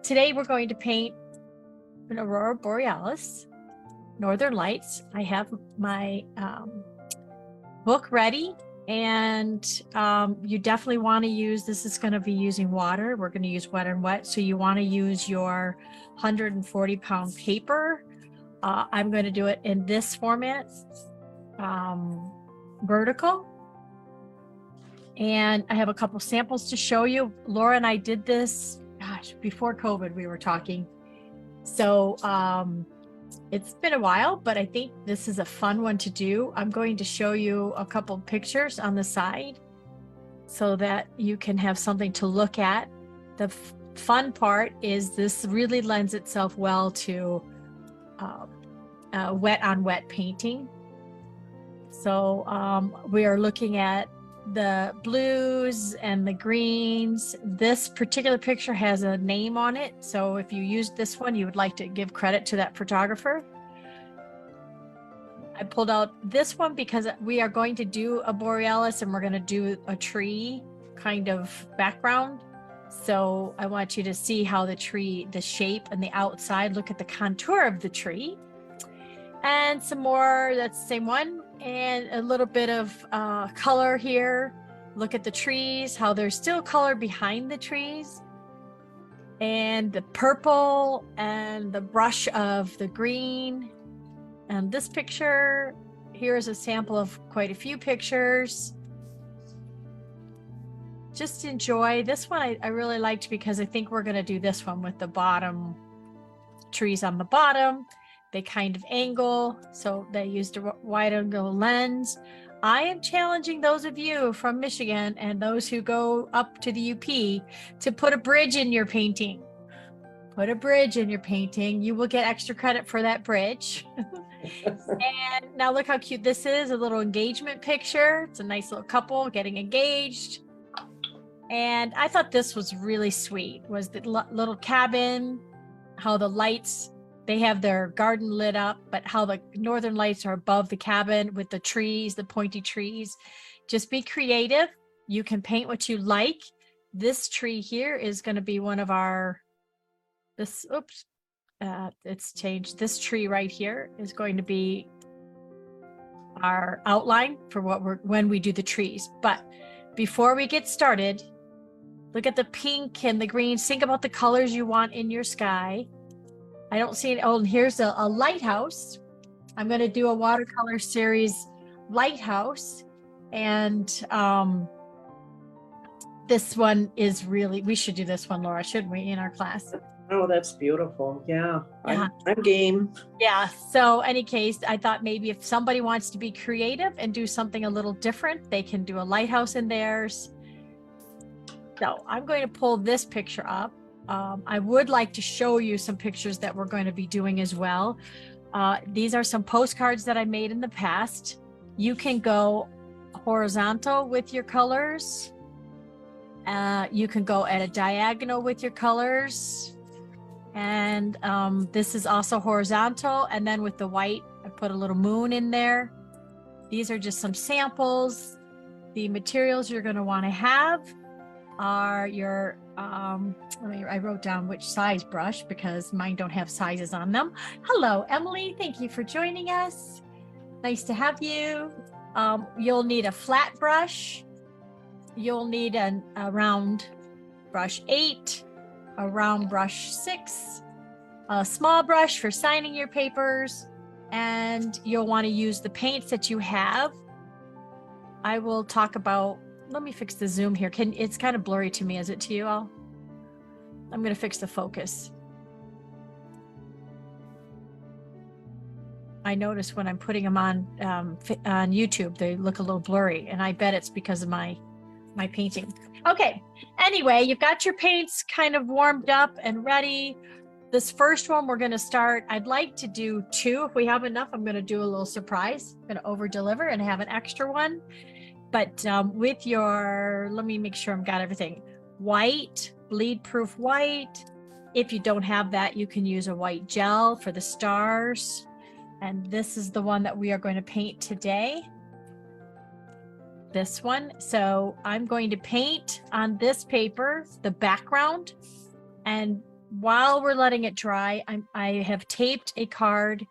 Today we're going to paint an Aurora Borealis, Northern Lights. I have my book ready, and you definitely want to use, this is going to be using water. We're going to use wet and wet. So you want to use your 140-pound paper. I'm going to do it in this format, vertical. And I have a couple samples to show you. Laura and I did this, gosh, before COVID we were talking. So it's been a while, but I think this is a fun one to do. I'm going to show you a couple pictures on the side so that you can have something to look at. The fun part is this really lends itself well to wet on wet painting. So we are looking at the blues and the greens. This particular picture has a name on it, so if you used this one, you would like to give credit to that photographer. I pulled out this one because we are going to do a borealis and we're going to do a tree kind of background. So I want you to see how the tree, the shape and the outside, look at the contour of the tree. And some more, that's the same one, and a little bit of color here. Look at the trees, how there's still color behind the trees, and the purple and the brush of the green. And this picture here is a sample of quite a few pictures. Just enjoy this one. I really liked because I think we're going to do this one with the bottom trees on the bottom. They kind of angle, so they used a wide angle lens. I am challenging those of you from Michigan and those who go up to the UP to put a bridge in your painting. Put a bridge in your painting. You will get extra credit for that bridge. And now look how cute this is, a little engagement picture. It's a nice little couple getting engaged. And I thought this was really sweet, was the little cabin, how the lights, they have their garden lit up, but how the northern lights are above the cabin with the trees, the pointy trees. Just be creative. You can paint what you like. This tree here is going to be one of our, it's changed. This tree right here is going to be our outline for when we do the trees. But before we get started, look at the pink and the green. Think about the colors you want in your sky. I don't see it. Oh, and here's a lighthouse. I'm going to do a watercolor series lighthouse. And this one is really, we should do this one, Laura, shouldn't we, in our class? Oh, that's beautiful. Yeah, Yeah. I'm game. Yeah. So any case, I thought maybe if somebody wants to be creative and do something a little different, they can do a lighthouse in theirs. So I'm going to pull this picture up. I would like to show you some pictures that we're going to be doing as well. These are some postcards that I made in the past. You can go horizontal with your colors. You can go at a diagonal with your colors. And this is also horizontal. And then with the white, I put a little moon in there. These are just some samples. The materials you're going to want to have are your I wrote down which size brush because mine don't have sizes on them. Hello, Emily. Thank you for joining us. Nice to have you. You'll need a flat brush. You'll need a round brush 8, a round brush 6, a small brush for signing your papers, and you'll want to use the paints that you have. I will talk about, let me fix the zoom here. It's kind of blurry to me. Is it to you all? I'm going to fix the focus. I notice when I'm putting them on YouTube, they look a little blurry, and I bet it's because of my painting. Okay. Anyway, you've got your paints kind of warmed up and ready. This first one we're going to start. I'd like to do 2. If we have enough, I'm going to do a little surprise. I'm going to over deliver and have an extra one. But with your, let me make sure I've got everything. White, bleed proof white. If you don't have that, you can use a white gel for the stars. And this is the one that we are going to paint today. This one. So I'm going to paint on this paper, the background, and while we're letting it dry, I have taped a card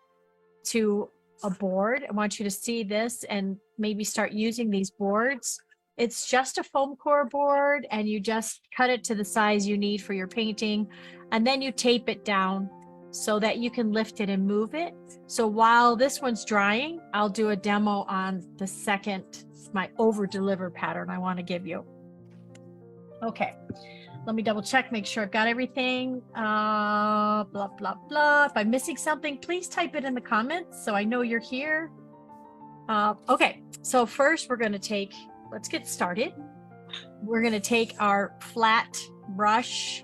to a board. I want you to see this and maybe start using these boards. It's just a foam core board, and you just cut it to the size you need for your painting, and then you tape it down so that you can lift it and move it. So while this one's drying, I'll do a demo on the second, my over deliver pattern I want to give you. Okay, let me double check, make sure I've got everything. Blah, blah, blah. If I'm missing something, please type it in the comments so I know you're here. Okay, so first we're going to take, let's get started. We're going to take our flat brush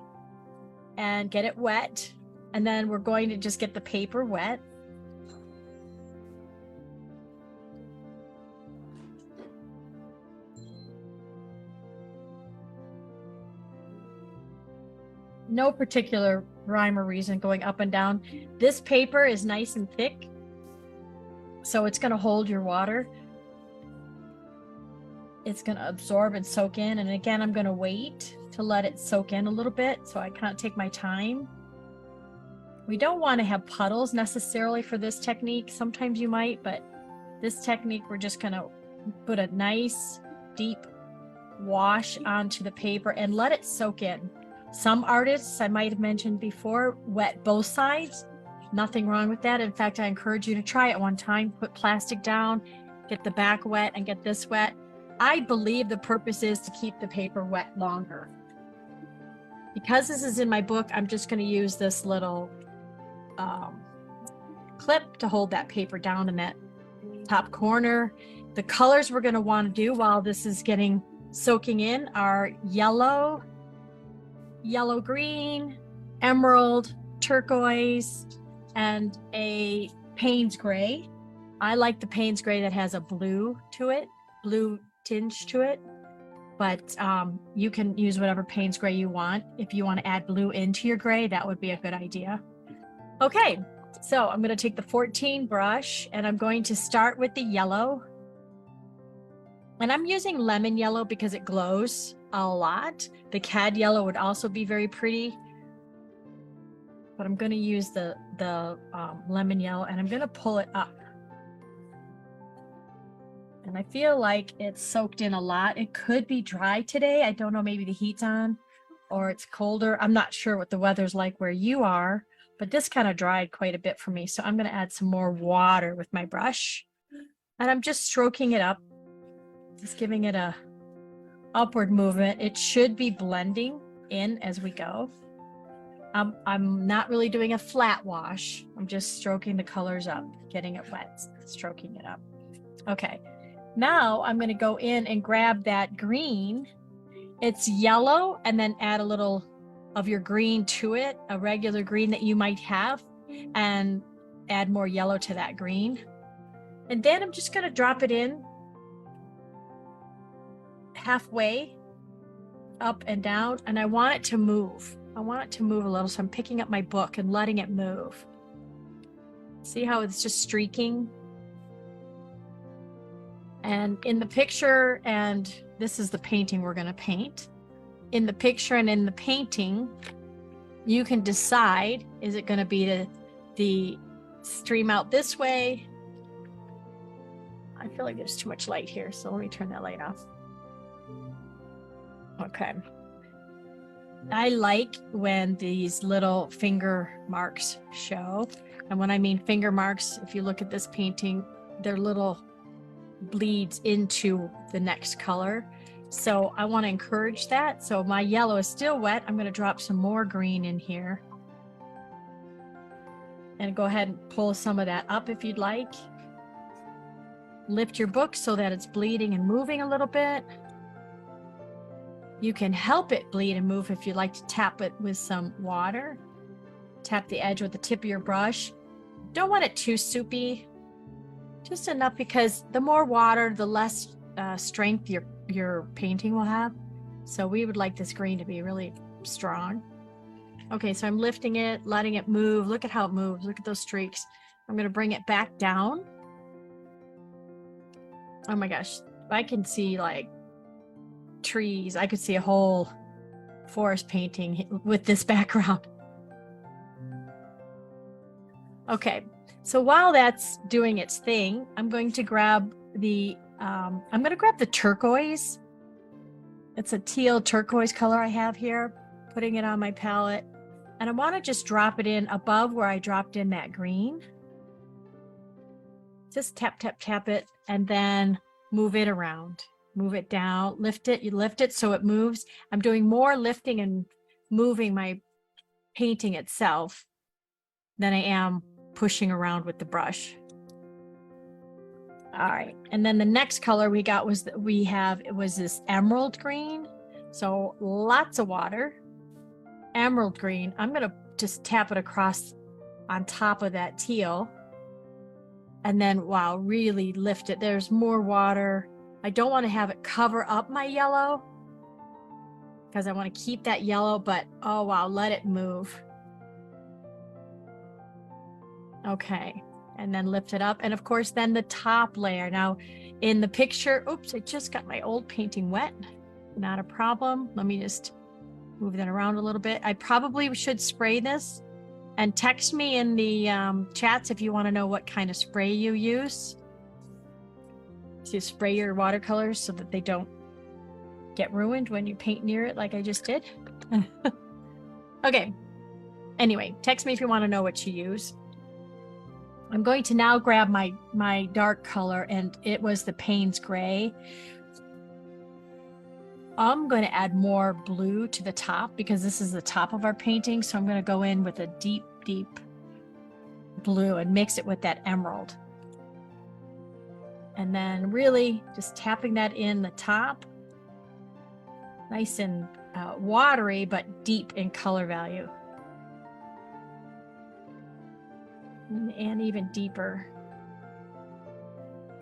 and get it wet. And then we're going to just get the paper wet. No particular rhyme or reason going up and down. This paper is nice and thick, so it's going to hold your water. It's going to absorb and soak in. And again, I'm going to wait to let it soak in a little bit so I can't take my time. We don't want to have puddles necessarily for this technique. Sometimes you might, but this technique, we're just going to put a nice deep wash onto the paper and let it soak in. Some artists, I might have mentioned before, wet both sides. Nothing wrong with that. In fact, I encourage you to try it one time. Put plastic down, get the back wet and get this wet. I believe the purpose is to keep the paper wet longer. Because this is in my book, I'm just going to use this little clip to hold that paper down in that top corner. The colors we're going to want to do while this is getting soaking in are yellow, yellow green, emerald, turquoise, and a Payne's gray. I like the Payne's gray that has a blue to it, blue tinge to it, but you can use whatever Payne's gray you want. If you want to add blue into your gray, that would be a good idea. Okay, so I'm going to take the 14 brush and I'm going to start with the yellow. And I'm using lemon yellow because it glows a lot. The cad yellow would also be very pretty, but I'm going to use the lemon yellow and I'm going to pull it up. And I feel like it's soaked in a lot. It could be dry today. I don't know, maybe the heat's on or it's colder. I'm not sure what the weather's like where you are, but this kind of dried quite a bit for me. So I'm going to add some more water with my brush and I'm just stroking it up, just giving it a upward movement. It should be blending in as we go. I'm not really doing a flat wash. I'm just stroking the colors up, getting it wet, stroking it up. Okay, now I'm going to go in and grab that green. It's yellow, and then add a little of your green to it, a regular green that you might have, and add more yellow to that green. And then I'm just going to drop it in halfway up and down, and I want it to move. I want it to move a little, so I'm picking up my book and letting it move. See how it's just streaking? And in the picture, and this is the painting we're going to paint. In the picture and in the painting, you can decide, is it going to be the stream out this way? I feel like there's too much light here, so let me turn that light off. Okay. I like when these little finger marks show. And when I mean finger marks, if you look at this painting, they're little bleeds into the next color. So I want to encourage that. So my yellow is still wet. I'm going to drop some more green in here. And go ahead and pull some of that up if you'd like. Lift your book so that it's bleeding and moving a little bit. You can help it bleed and move if you'd like to tap it with some water. Tap the edge with the tip of your brush. Don't want it too soupy. Just enough, because the more water, the less strength your painting will have. So we would like this green to be really strong. Okay, so I'm lifting it, letting it move. Look at how it moves. Look at those streaks. I'm going to bring it back down. Oh my gosh, I can see like trees. I could see a whole forest painting with this background. Okay, so while that's doing its thing, I'm going to grab the turquoise. It's a teal turquoise color I have here, putting it on my palette. And I want to just drop it in above where I dropped in that green. Just tap, tap, tap it, and then move it around. Move it down, lift it, you lift it so it moves. I'm doing more lifting and moving my painting itself than I am pushing around with the brush. All right, and then the next color we got was it was this emerald green. So lots of water, emerald green. I'm gonna just tap it across on top of that teal. And then, wow, really lift it. There's more water. I don't want to have it cover up my yellow because I want to keep that yellow, but oh wow, let it move. Okay, and then lift it up. And of course, then the top layer. Now in the picture, oops, I just got my old painting wet. Not a problem. Let me just move that around a little bit. I probably should spray this. And text me in the chats if you want to know what kind of spray you use to spray your watercolors so that they don't get ruined when you paint near it like I just did. Okay. Anyway, text me if you want to know what you use. I'm going to now grab my dark color, and it was the Payne's Gray. I'm going to add more blue to the top because this is the top of our painting. So I'm going to go in with a deep, deep blue and mix it with that emerald. And then really just tapping that in the top. Nice and watery, but deep in color value. And even deeper.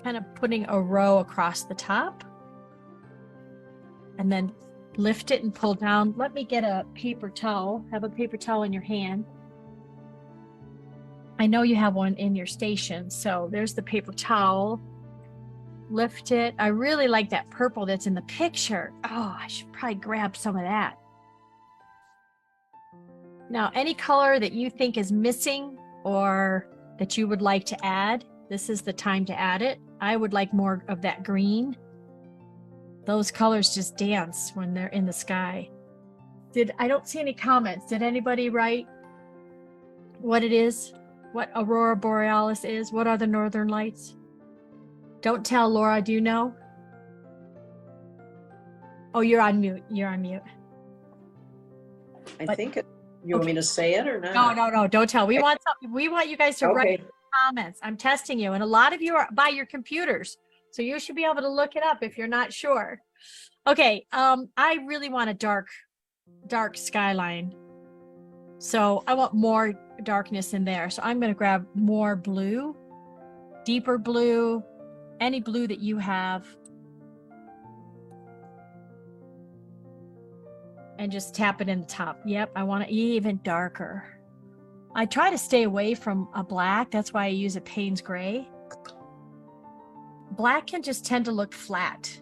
Kind of putting a row across the top. And then lift it and pull down. Let me get a paper towel. Have a paper towel in your hand. I know you have one in your station. So there's the paper towel. Lift it. I really like that purple that's in the picture. Oh, I should probably grab some of that. Now, any color that you think is missing or that you would like to add, this is the time to add it. I would like more of that green. Those colors just dance when they're in the sky. I don't see any comments. Did anybody write what it is? What Aurora Borealis is? What are the Northern Lights? Don't tell, Laura. Do you know? Oh, you're on mute. You're on mute. I think you want me to say it or not? No. Don't tell. We want you guys to write comments. I'm testing you. And a lot of you are by your computers. So you should be able to look it up if you're not sure. Okay, I really want a dark skyline. So I want more darkness in there. So I'm going to grab more blue, deeper blue, any blue that you have. And just tap it in the top. Yep, I want it even darker. I try to stay away from a black. That's why I use a Payne's Gray. Black can just tend to look flat.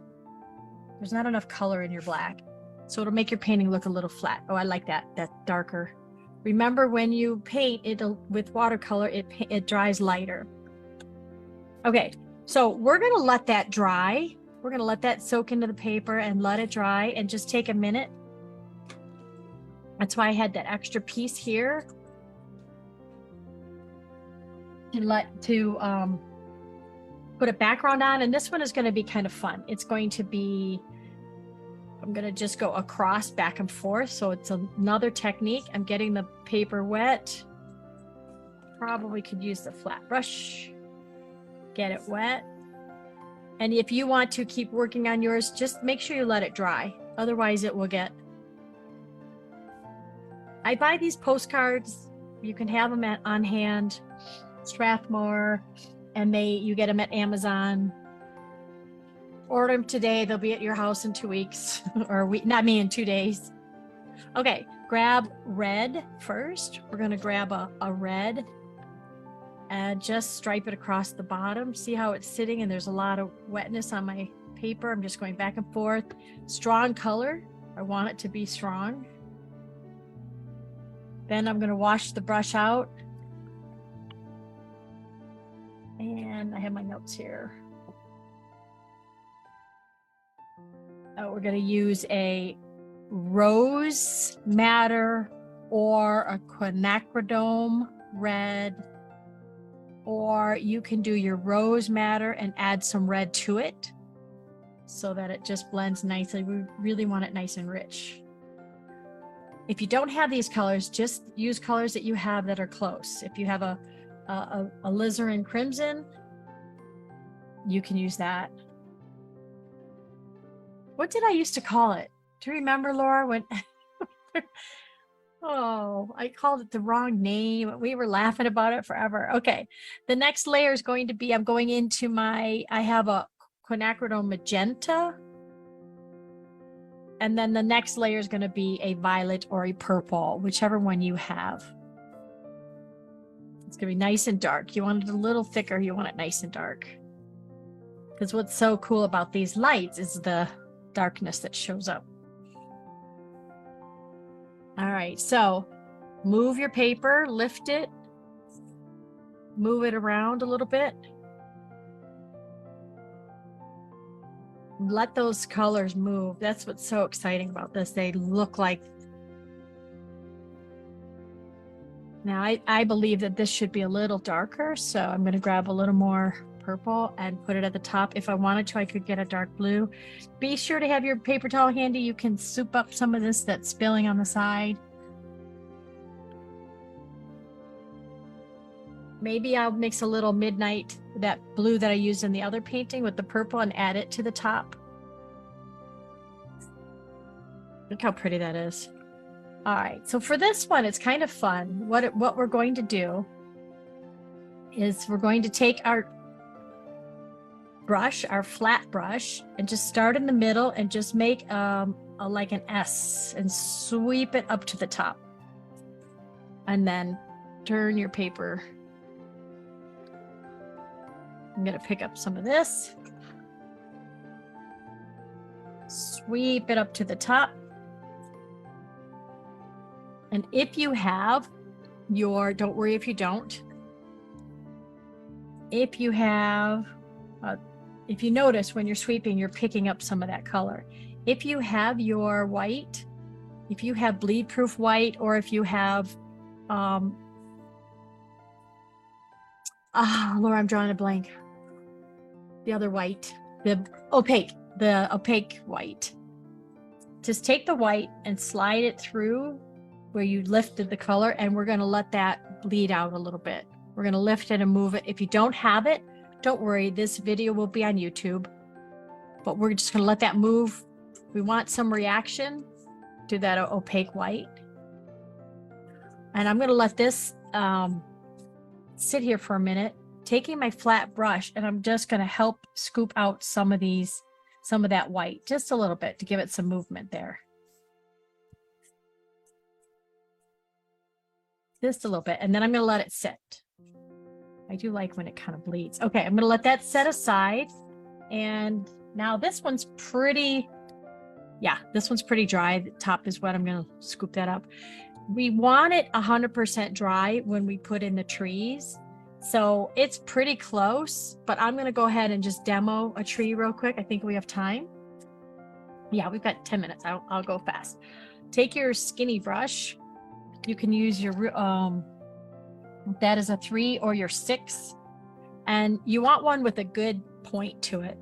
There's not enough color in your black. So it'll make your painting look a little flat. Oh, I like that. That's darker. Remember, when you paint it with watercolor, it dries lighter. Okay, so we're going to let that dry. We're going to let that soak into the paper and let it dry and just take a minute. That's why I had that extra piece here. To put a background on, and this one is going to be kind of fun. It's going to be, I'm going to just go across back and forth. So it's another technique. I'm getting the paper wet. Probably could use the flat brush. Get it wet. And if you want to keep working on yours, just make sure you let it dry. Otherwise it will get. I buy these postcards. You can have them on hand. Strathmore, and you get them at Amazon. Order them today. They'll be at your house in 2 weeks, or in 2 days. Okay, grab red first. We're going to grab a red and just stripe it across the bottom. See how it's sitting, and there's a lot of wetness on my paper. I'm just going back and forth. Strong color. I want it to be strong. Then I'm going to wash the brush out. And I have my notes here. Oh, we're going to use a rose madder or a quinacridone red, or you can do your rose madder and add some red to it so that it just blends nicely. We really want it nice and rich. If you don't have these colors, just use colors that you have that are close. If you have a alizarin crimson, you can use that. What did I used to call it? Do you remember, Laura, when oh, I called it the wrong name. We were laughing about it forever. Okay. The next layer is going to be, I'm going into I have a quinacridone magenta. And then the next layer is going to be a violet or a purple, whichever one you have. It's going to be nice and dark. You want it a little thicker. You want it nice and dark. Because what's so cool about these lights is the darkness that shows up. All right, so move your paper, lift it, move it around a little bit. Let those colors move. That's what's so exciting about this. They look like. Now, I believe that this should be a little darker, so I'm going to grab a little more purple and put it at the top. If I wanted to, I could get a dark blue. Be sure to have your paper towel handy. You can soup up some of this that's spilling on the side. Maybe I'll mix a little midnight, that blue that I used in the other painting, with the purple and add it to the top. Look how pretty that is. All right, so for this one, it's kind of fun. What we're going to do is we're going to take our brush, our flat brush, and just start in the middle and just make like an S and sweep it up to the top. And then turn your paper. I'm going to pick up some of this. Sweep it up to the top. And if you have your, don't worry if you don't. If you have, if you notice when you're sweeping, you're picking up some of that color. If you have your white, if you have bleed proof white, or if you have, Laura, I'm drawing a blank. The other white, the opaque white. Just take the white and slide it through where you lifted the color, and we're going to let that bleed out a little bit. We're going to lift it and move it. If you don't have it, don't worry, this video will be on YouTube, but we're just going to let that move. We want some reaction to that opaque white. And I'm going to let this sit here for a minute, taking my flat brush, and I'm just going to help scoop out some of that white, just a little bit, to give it some movement there. Just a little bit, and then I'm going to let it sit. I do like when it kind of bleeds. Okay, I'm going to let that set aside. And now this one's pretty, yeah, this one's pretty dry. The top is wet. I'm going to scoop that up. We want it 100% dry when we put in the trees. So it's pretty close, but I'm going to go ahead and just demo a tree real quick. I think we have time. Yeah, we've got 10 minutes. I'll go fast. Take your skinny brush. You can use your, that is a 3 or your 6. And you want one with a good point to it.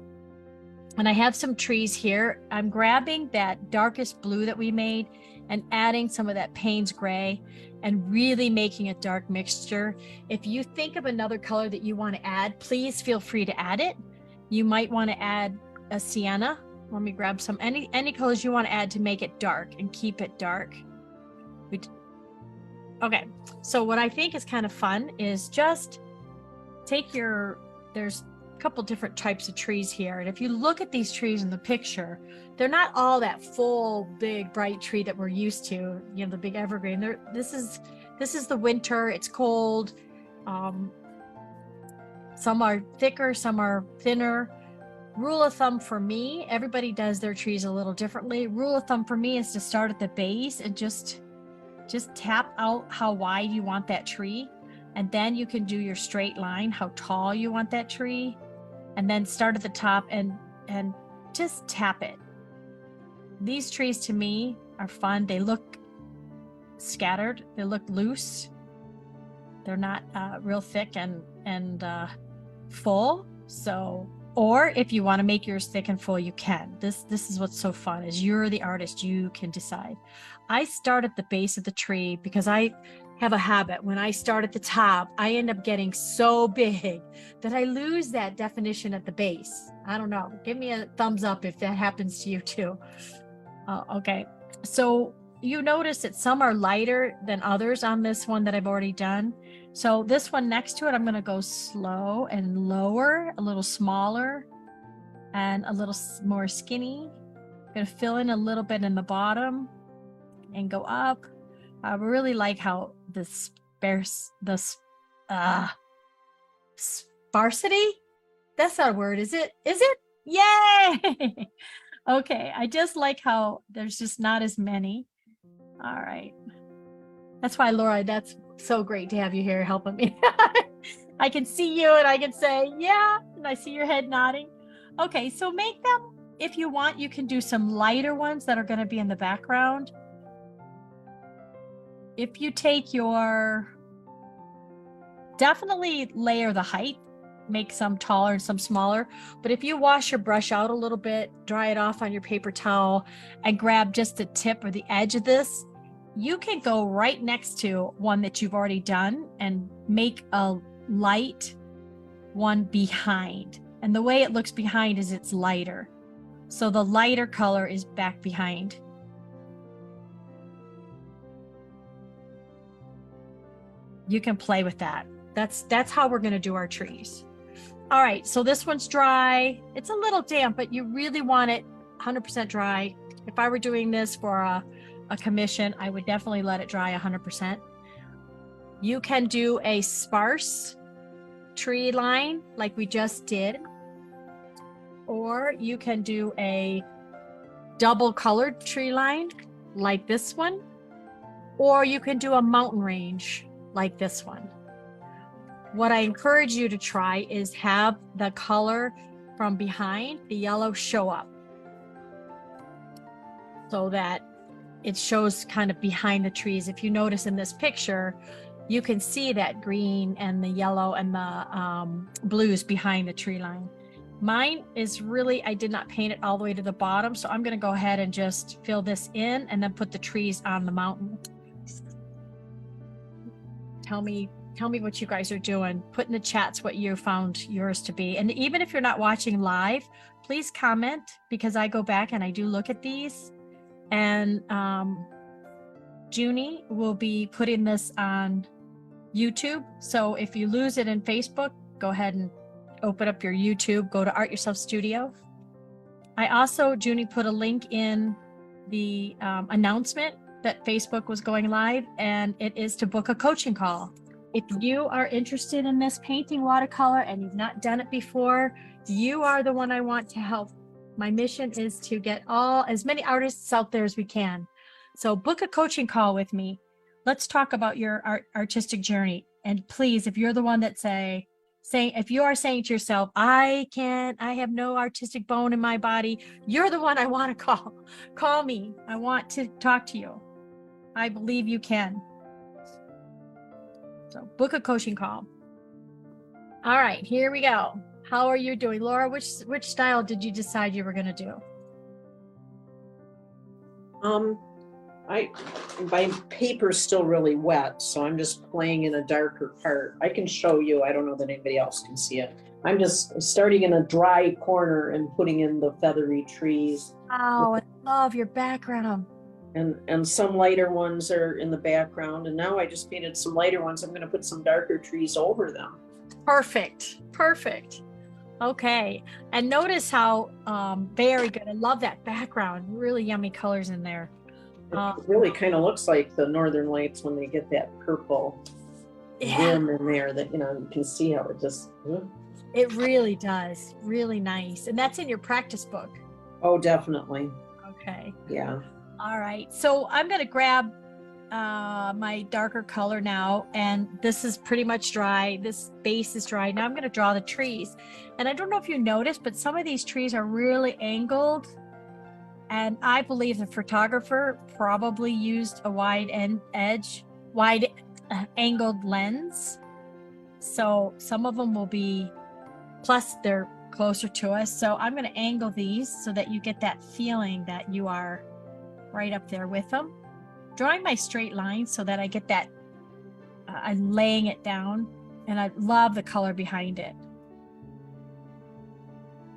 And I have some trees here. I'm grabbing that darkest blue that we made and adding some of that Payne's gray and really making a dark mixture. If you think of another color that you want to add, please feel free to add it. You might want to add a sienna. Let me grab some, any colors you want to add to make it dark and keep it dark. Okay, so what I think is kind of fun is just take there's a couple different types of trees here. And if you look at these trees in the picture, they're not all that full, big, bright tree that we're used to, you know, the big evergreen. This is the winter, it's cold. Some are thicker, some are thinner. Rule of thumb for me, everybody does their trees a little differently. Rule of thumb for me is to start at the base and just tap out how wide you want that tree. And then you can do your straight line, how tall you want that tree, and then start at the top and just tap it. These trees to me are fun. They look scattered. They look loose. They're not real thick and full. So, or if you want to make yours thick and full, you can. This is what's so fun, is you're the artist. You can decide. I start at the base of the tree because I have a habit. When I start at the top, I end up getting so big that I lose that definition at the base. I don't know. Give me a thumbs up if that happens to you too. Okay. So you notice that some are lighter than others on this one that I've already done. So this one next to it, I'm going to go slow and lower, a little smaller and a little more skinny. I'm going to fill in a little bit in the bottom and go up. I really like how the sparsity, that's not a word, is it? Yay! Okay, I just like how there's just not as many. All right. That's why, Laura, that's so great to have you here helping me. I can see you and I can say, yeah, and I see your head nodding. Okay, so make them, if you want, you can do some lighter ones that are going to be in the background. If you take definitely layer the height, make some taller and some smaller. But if you wash your brush out a little bit, dry it off on your paper towel and grab just the tip or the edge of this, you can go right next to one that you've already done and make a light one behind. And the way it looks behind is it's lighter. So the lighter color is back behind. You can play with that. That's how we're going to do our trees. All right, so this one's dry. It's a little damp, but you really want it 100% dry. If I were doing this for a commission, I would definitely let it dry 100%. You can do a sparse tree line like we just did, or you can do a double colored tree line like this one, or you can do a mountain range like this one. What I encourage you to try is have the color from behind, the yellow, show up so that it shows kind of behind the trees. If you notice in this picture, you can see that green and the yellow and the blues behind the tree line. Mine is really, I did not paint it all the way to the bottom, so I'm going to go ahead and just fill this in and then put the trees on the mountain. Tell me what you guys are doing. Put in the chats what you found yours to be. And even if you're not watching live, please comment, because I go back and I do look at these. And Junie will be putting this on YouTube. So if you lose it in Facebook, go ahead and open up your YouTube, go to Art Yourself Studio. I also, Junie, put a link in the announcement that Facebook was going live, and it is to book a coaching call. If you are interested in this painting watercolor and you've not done it before, you are the one I want to help. My mission is to get as many artists out there as we can. So book a coaching call with me. Let's talk about your artistic journey. And please, if you're the one that if you are saying to yourself, I have no artistic bone in my body, you're the one I want to call. Call me. I want to talk to you. I believe you can. So book a coaching call. All right, here we go. How are you doing? Laura, which style did you decide you were going to do? My paper's still really wet, so I'm just playing in a darker part. I can show you. I don't know that anybody else can see it. I'm just starting in a dry corner and putting in the feathery trees. Oh, I love your background. And some lighter ones are in the background. And now I just painted some lighter ones. I'm going to put some darker trees over them. Perfect. Okay. And notice how very good. I love that background. Really yummy colors in there. It really kind of looks like the Northern Lights when they get that purple rim in there that, you can see how it just... It really does. Really nice. And that's in your practice book. Oh, definitely. Okay. Yeah. All right. So I'm going to grab my darker color now, and this is pretty much dry. This base is dry. Now I'm going to draw the trees. And I don't know if you noticed, but some of these trees are really angled. And I believe the photographer probably used a wide angled lens. So some of them will be, plus they're closer to us. So I'm going to angle these so that you get that feeling that you are right up there with them. Drawing my straight line so that I get that, I'm laying it down, and I love the color behind it.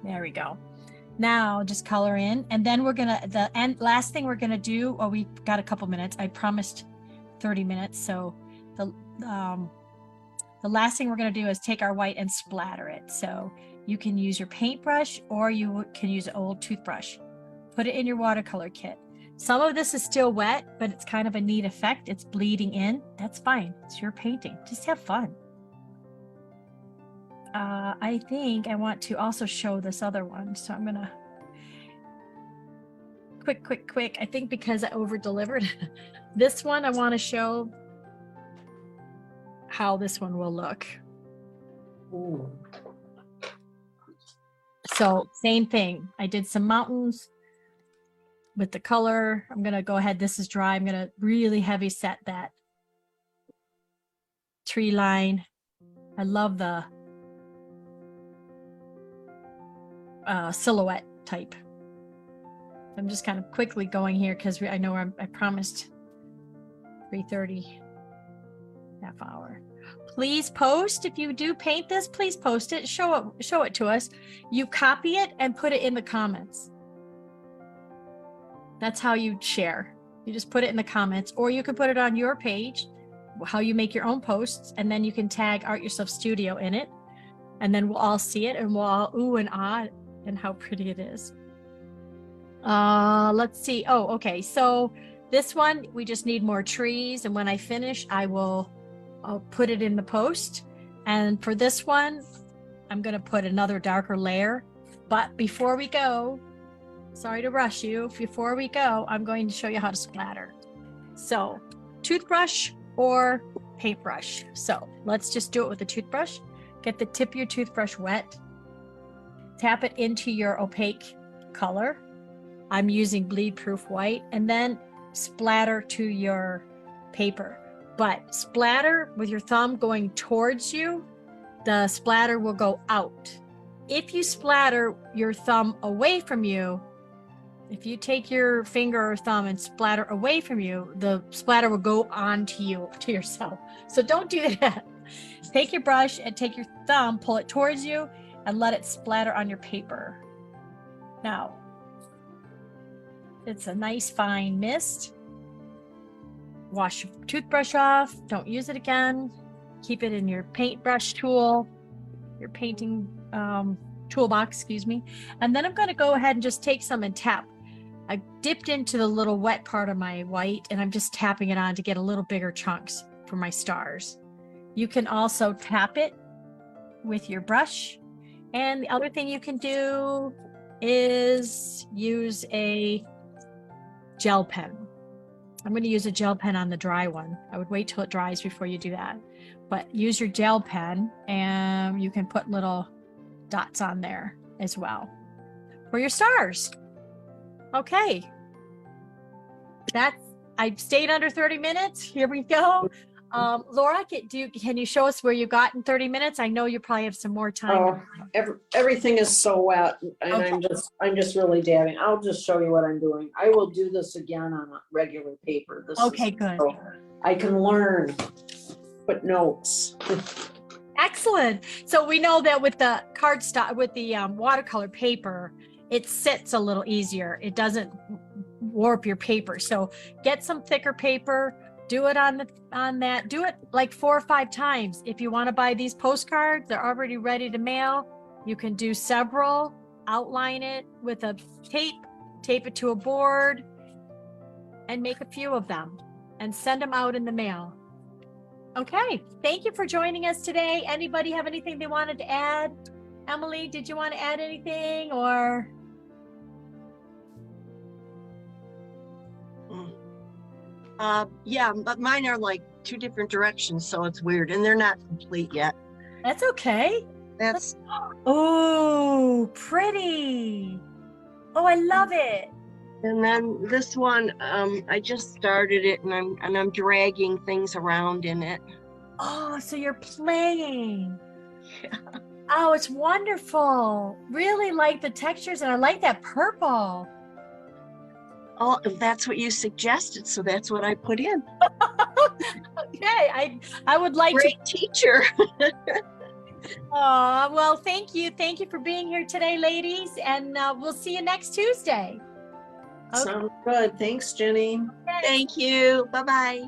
There we go. Now just color in, and then we're gonna, last thing we're gonna do, oh, we got a couple minutes. I promised 30 minutes. So the last thing we're gonna do is take our white and splatter it. So you can use your paintbrush, or you can use an old toothbrush. Put it in your watercolor kit. Some of this is still wet, but it's kind of a neat effect. It's bleeding in. That's fine. It's your painting. Just have fun. I think I want to also show this other one. So I'm going to quick. I think because I over-delivered this one, I want to show how this one will look. Ooh. So same thing. I did some mountains with the color. I'm going to go ahead. This is dry. I'm going to really heavy set that tree line. I love the silhouette type. I'm just kind of quickly going here because I know I promised 3:30, half hour. Please post if you do paint this. Please post it. Show it to us. You copy it and put it in the comments. That's how you share. You just put it in the comments, or you can put it on your page, how you make your own posts, and then you can tag Art Yourself Studio in it, and then we'll all see it, and we'll all ooh and ah and how pretty it is. Let's see. Oh, okay. So this one, we just need more trees, and when I finish, I'll put it in the post. And for this one, I'm going to put another darker layer. But before we go, sorry to rush you. Before we go, I'm going to show you how to splatter. So toothbrush or paintbrush. So let's just do it with a toothbrush. Get the tip of your toothbrush wet. Tap it into your opaque color. I'm using bleed proof white, and then splatter to your paper. But splatter with your thumb going towards you, the splatter will go out. If you splatter your thumb away from you, if you take your finger or thumb and splatter away from you, the splatter will go on to you, to yourself. So don't do that. Take your brush and take your thumb, pull it towards you, and let it splatter on your paper. Now, it's a nice fine mist. Wash your toothbrush off. Don't use it again. Keep it in your paintbrush tool, your painting toolbox, excuse me. And then I'm going to go ahead and just take some and tap. I dipped into the little wet part of my white, and I'm just tapping it on to get a little bigger chunks for my stars. You can also tap it with your brush. And the other thing you can do is use a gel pen. I'm going to use a gel pen on the dry one. I would wait till it dries before you do that. But use your gel pen, and you can put little dots on there as well for your stars. Okay. I stayed under 30 minutes. Here we go. Laura, can you show us where you got in 30 minutes? I know you probably have some more time. Everything is so wet, and Okay. I'm just really dabbing. I'll just show you what I'm doing. I will do this again on a regular paper. Okay, good. So I can learn, put notes. Excellent. So we know that with the cardstock, with the watercolor paper, it sits a little easier. It doesn't warp your paper. So get some thicker paper. Do it on that. Do it like 4 or 5 times. If you want to buy these postcards, they're already ready to mail. You can do several, outline it with a tape it to a board, and make a few of them and send them out in the mail. Okay, thank you for joining us today. Anybody have anything they wanted to add? Emily, did you want to add anything, or? Yeah, but mine are like 2 different directions, so it's weird, and they're not complete yet. That's okay. That's Oh, pretty. Oh, I love it. and then this one, I just started it, and I'm dragging things around in it. Oh, so you're playing. Yeah. Oh, it's wonderful. Really like the textures, and I like that purple. Oh, that's what you suggested, so that's what I put in. Okay, I would like Great teacher. Oh, well, thank you. Thank you for being here today, ladies. And we'll see you next Tuesday. Sounds good. Thanks, Jenny. Thank you. Bye-bye.